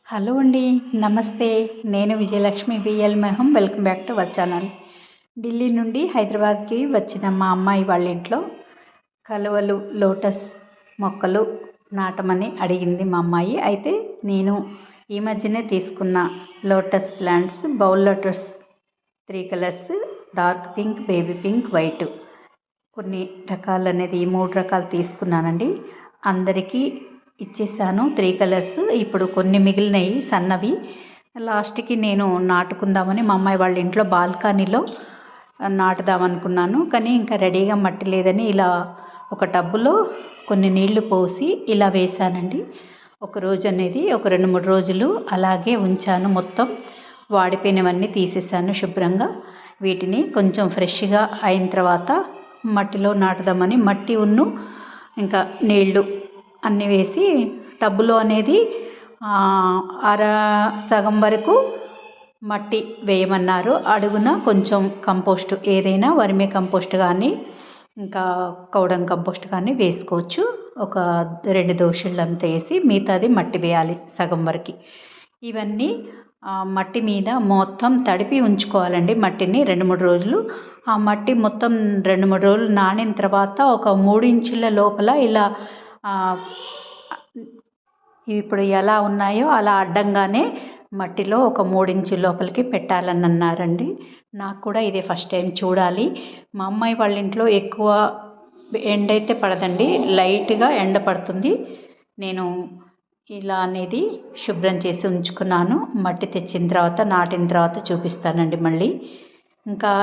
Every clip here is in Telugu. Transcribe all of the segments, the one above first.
హలో అండి. నమస్తే. నేను విజయలక్ష్మి బిఎల్ మెహం. Welcome back to our channel. Delhi నుండి హైదరాబాద్కి వచ్చిన మా అమ్మాయి వాళ్ళ ఇంట్లో కలువలు లోటస్ మొక్కలు నాటమని అడిగింది మా అమ్మాయి. అయితే నేను ఈ మధ్యనే తీసుకున్న lotus plants, bowl lotus 3 colours, dark pink, baby pink, white, కొన్ని రకాలు అనేది 3 రకాలు తీసుకున్నానండి. అందరికీ ఇచ్చేసాను 3 కలర్స్. ఇప్పుడు కొన్ని మిగిలినవి సన్నవి లాస్ట్కి నేను నాటుకుందామని మా అమ్మాయి వాళ్ళ ఇంట్లో బాల్కనీలో నాటుదామనుకున్నాను. కానీ ఇంకా రెడీగా మట్టి లేదని ఇలా ఒక టబ్బులో కొన్ని నీళ్లు పోసి ఇలా వేశానండి. ఒక రోజు అనేది ఒక 2-3 రోజులు అలాగే ఉంచాను. మొత్తం వాడిపోయినవన్నీ తీసేసాను శుభ్రంగా. వీటిని కొంచెం ఫ్రెష్గా అయిన తర్వాత మట్టిలో నాటుదామని మట్టి ఇంకా నీళ్ళు అన్నీ వేసి టబ్బులో అనేది సగం వరకు మట్టి వేయమన్నారు. అడుగున కొంచెం కంపోస్ట్, ఏదైనా వర్మీ కంపోస్ట్ కానీ ఇంకా కౌడం కంపోస్ట్ కానీ వేసుకోవచ్చు. ఒక 2 దోశలు అంతా వేసి మిగతాది మట్టి వేయాలి సగం వరకు. ఇవన్నీ మట్టి మీద మొత్తం తడిపి ఉంచుకోవాలండి. మట్టిని 2-3 రోజులు. ఆ మట్టి మొత్తం 2-3 రోజులు నానిన తర్వాత ఒక 3 ఇంచుల లోపల ఇలా ఇప్పుడు ఎలా ఉన్నాయో అలా అడ్డంగానే మట్టిలో ఒక 3 ఇంచుల లోపలికి పెట్టాలని అన్నారండి. నాకు కూడా ఇదే ఫస్ట్ టైం చూడాలి. మా అమ్మాయి వాళ్ళ ఇంట్లో ఎక్కువ ఎండ అయితే పడదండి, లైట్గా ఎండ పడుతుంది. నేను ఇలా అనేది శుభ్రం చేసి ఉంచుకున్నాను. మట్టి తెచ్చిన తర్వాత నాటిన తర్వాత చూపిస్తానండి మళ్ళీ. ఇంకా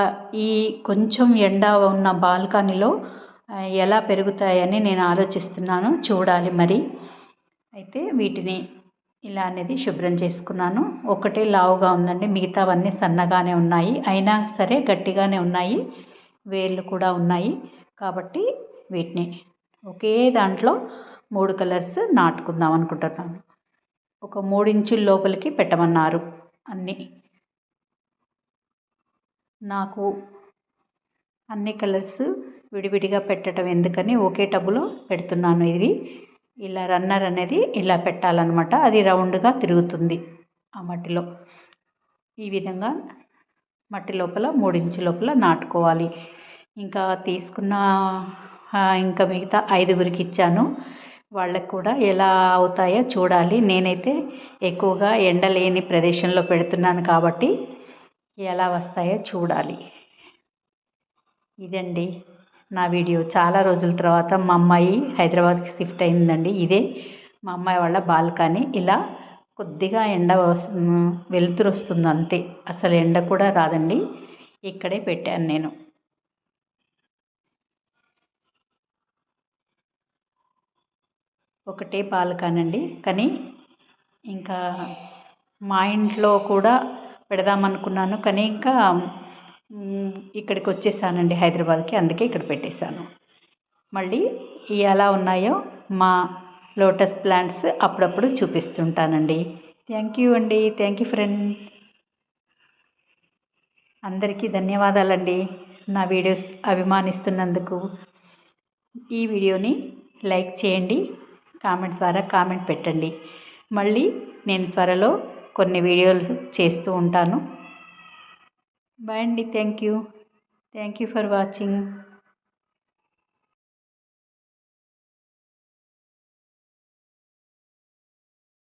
ఈ కొంచెం ఎండ ఉన్న బాల్కనీలో ఎలా పెరుగుతాయని నేను ఆలోచిస్తున్నాను, చూడాలి మరి. అయితే వీటిని ఇలా అనేది శుభ్రం చేసుకున్నాను. ఒకటే లావుగా ఉందండి, మిగతావన్నీ సన్నగానే ఉన్నాయి. అయినా సరే గట్టిగానే ఉన్నాయి, వేర్లు కూడా ఉన్నాయి. కాబట్టి వీటిని ఒకే దాంట్లో 3 కలర్స్ నాటుకుందాం అనుకుంటున్నాను. ఒక 3 ఇంచుల లోపలికి పెట్టమన్నారు అన్నీ. నాకు అన్ని కలర్స్ విడివిడిగా పెట్టడం ఎందుకని ఒకే టబ్బులో పెడుతున్నాను. ఇవి ఇలా రన్నర్ అనేది ఇలా పెట్టాలన్నమాట. అది రౌండ్గా తిరుగుతుంది ఆ మట్టిలో. ఈ విధంగా మట్టి లోపల 3 ఇంచుల లోపల నాటుకోవాలి. ఇంకా తీసుకున్న ఇంకా మిగతా 5గురికి ఇచ్చాను. వాళ్ళకు కూడా ఎలా అవుతాయో చూడాలి. నేనైతే ఎక్కువగా ఎండలేని ప్రదేశంలో పెడుతున్నాను కాబట్టి ఎలా వస్తాయో చూడాలి. ఇదండి నా వీడియో. చాలా రోజుల తర్వాత మా అమ్మాయి హైదరాబాద్కి షిఫ్ట్ అయిందండి. ఇదే మా అమ్మాయి వాళ్ళ బాల్కనీ. ఇలా కొద్దిగా వెలుతురు వస్తుంది అంతే, అసలు ఎండ కూడా రాదండి. ఇక్కడే పెట్టాను నేను. ఒకటే బాల్కనీ అండి. కానీ ఇంకా మా ఇంట్లో కూడా పెడదామనుకున్నాను, కానీ ఇంకా ఇక్కడికి వచ్చేసానండి హైదరాబాద్కి, అందుకే ఇక్కడ పెట్టేశాను. మళ్ళీ ఎలా ఉన్నాయో మా లోటస్ ప్లాంట్స్ అప్పుడప్పుడు చూపిస్తుంటానండి. థ్యాంక్ యూ అండి. Thank you friend. అందరికీ ధన్యవాదాలండి నా వీడియోస్ అభిమానిస్తున్నందుకు. ఈ వీడియోని లైక్ చేయండి, కామెంట్ ద్వారా కామెంట్ పెట్టండి. మళ్ళీ నేను త్వరలో కొన్ని వీడియోలు చేస్తూ ఉంటాను. బాయ్ అండి. Thank you for watching.